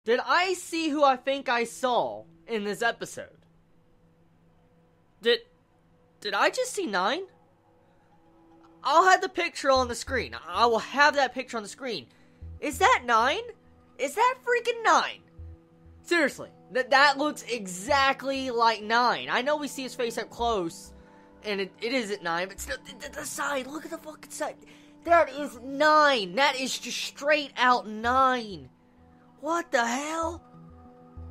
Did I see who I think I saw in this episode? Did I just see 9? I'll have the picture on the screen. I will have that picture on the screen. Is that 9? Is that freaking 9? Seriously, that looks exactly like 9. I know we see his face up close, and it isn't 9, but still, the side, look at the fucking side. That is 9. That is just straight out 9. What the hell?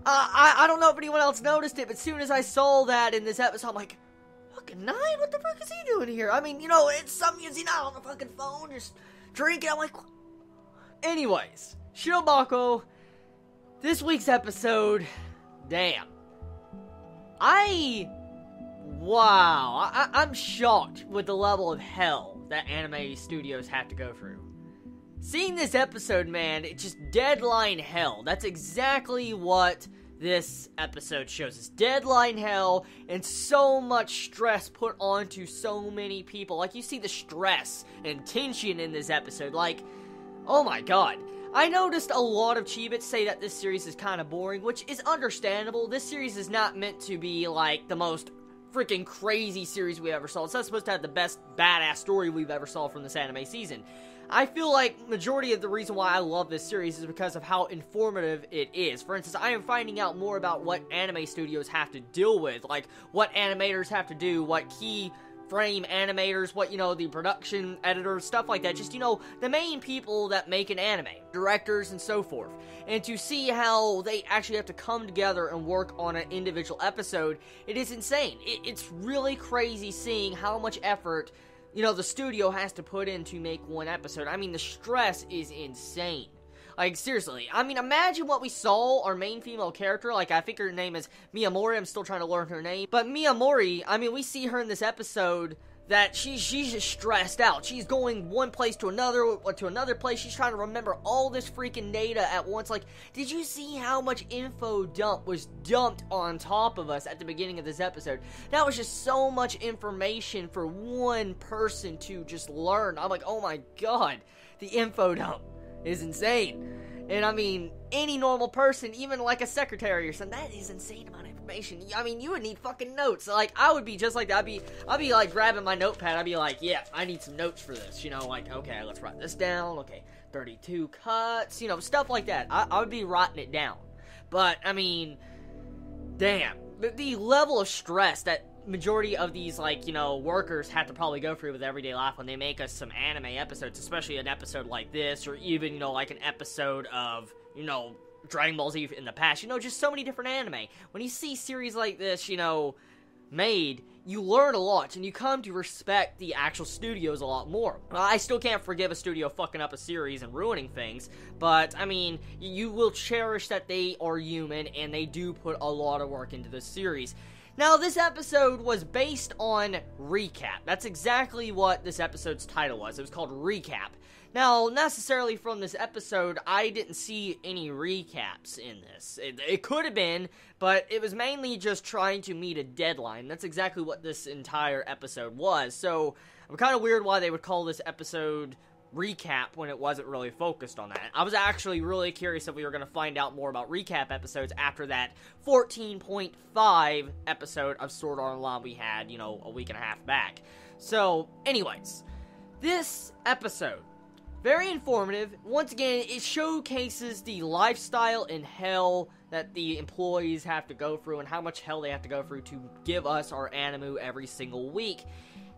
I don't know if anyone else noticed it, but as soon as I saw that in this episode, I'm like, fucking 9? What the fuck is he doing here? I mean, it's something he's not on the fucking phone, just drinking. I'm like, anyways, Shirobako, this week's episode, damn. Wow, I'm shocked with the level of hell that anime studios have to go through. Seeing this episode, man, it's just deadline hell. That's exactly what this episode shows us. Deadline hell and so much stress put onto so many people. Like, you see the stress and tension in this episode. Like, oh my god. I noticed a lot of Chibits say that this series is kind of boring, which is understandable. This series is not meant to be, like, the most freaking crazy series we ever saw. It's not supposed to have the best badass story we've ever saw from this anime season. I feel like majority of the reason why I love this series is because of how informative it is. For instance, I am finding out more about what anime studios have to deal with, like what animators have to do, what key frame animators, what, the production editors, stuff like that. Just, the main people that make an anime, directors and so forth. And to see how they actually have to come together and work on an individual episode, it is insane. It's really crazy seeing how much effort the studio has to put in to make one episode. I mean, the stress is insane. Like, seriously. I mean, imagine what we saw, our main female character, like, I think her name is Miyamori, I'm still trying to learn her name, but Miyamori, I mean, we see her in this episode that she's just stressed out. She's going one place to another place, she's trying to remember all this freaking data at once. Like, did you see how much info dump was dumped on top of us at the beginning of this episode? That was just so much information for one person to just learn. I'm like, oh my god, the info dump is insane. And I mean, any normal person, even like a secretary or something, that is insane amount of information. I mean, you would need fucking notes. Like, I would be just like that. I'd be like grabbing my notepad. I'd be like, yeah, I need some notes for this. Like, okay, let's write this down. Okay, 32 cuts, stuff like that. I would be writing it down. But, I mean, damn. The level of stress that majority of these, workers have to probably go through with everyday life when they make us some anime episodes, especially an episode like this, or even, like an episode of, Dragon Ball Z in the past, just so many different anime. When you see series like this, made, you learn a lot, and you come to respect the actual studios a lot more. I still can't forgive a studio fucking up a series and ruining things, but, I mean, you will cherish that they are human, and they do put a lot of work into this series. Now, this episode was based on Recap. That's exactly what this episode's title was. It was called Recap. Now, necessarily from this episode, I didn't see any recaps in this. It could have been, but it was mainly just trying to meet a deadline. That's exactly what this entire episode was. So, I'm kind of weird why they would call this episode Recap when it wasn't really focused on that. I was actually really curious if we were going to find out more about recap episodes after that 14.5 episode of Sword Art Online we had, a week and a half back. So, anyways, this episode, very informative. Once again, it showcases the lifestyle and hell that the employees have to go through and how much hell they have to go through to give us our anime every single week.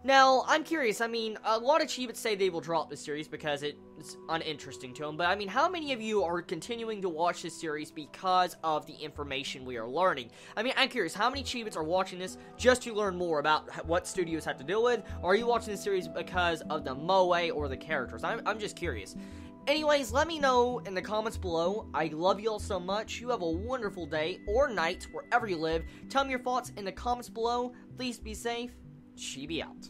Now, I'm curious, I mean, a lot of Chibits say they will drop this series because it's uninteresting to them, but I mean, how many of you are continuing to watch this series because of the information we are learning? I mean, I'm curious, how many Chibits are watching this just to learn more about what studios have to deal with, or are you watching this series because of the moe or the characters? I'm just curious. Anyways, let me know in the comments below. I love you all so much. You have a wonderful day or night wherever you live. Tell me your thoughts in the comments below. Please be safe. Chibi out.